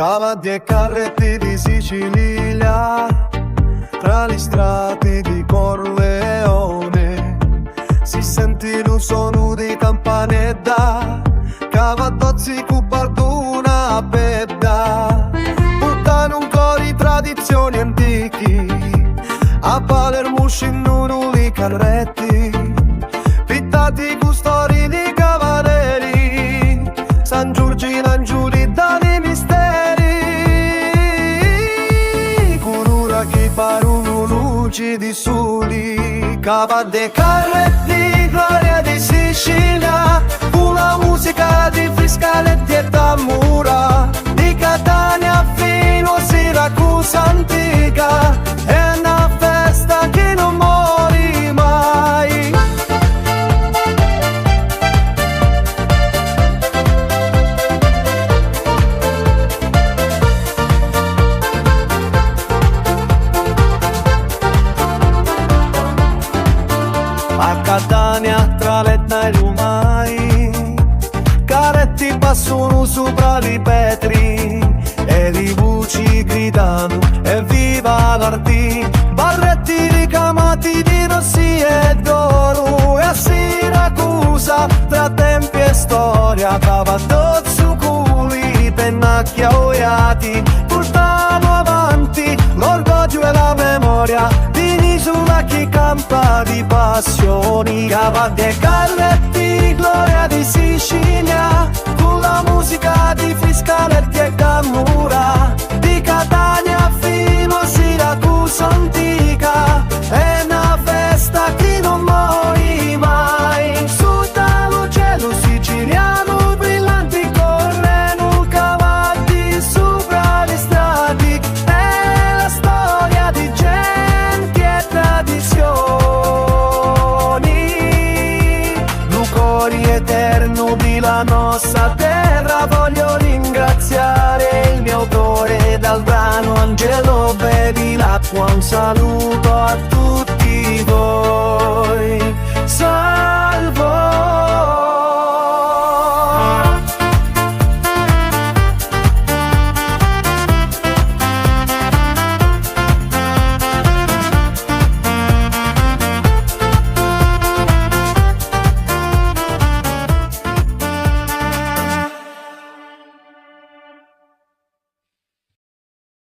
Cavalli e carretti di Sicilia, tra le strade di Corleone, si sente un suono di campanetta, cavadozzi cu barduna a bedda, portano un po' di tradizioni antichi, a Palermo scendono i carretti, pittati con storie di cavalieri, San Giorgino in Giulita di misteri, con ora che parono luci di soli, cavalli e carretti, gloria di Sicilia, con la musica di Friscaletti e Tamura, di Catania fino a Siracusa antica, è una festa che non muore mai. A Catania tra l'Etna e l'Umai, carretti passano sopra i vetri e i voci gridano evviva l'Ardì, barretti ricamati di rossi e d'oro, e a Siracusa tra tempi e storia cavatozzo culi pennacchi oiati, portano avanti l'orgoglio e la memoria di un'isola che campa di passioni, cavalli e carretti, gloria di Sicilia, con la musica di Friscaletti e Tamura, di Catania fino a Siracusa antica, è una festa che non muore mai. Su dallo cielo siciliano brillanti corrono cavalli sopra le strade, è la storia di genti e tradizioni, lucori eterno di la nostra terra. Voglio ringraziare il mio cuore dal brano Angelo bevi l'acqua, un saluto a tutti voi.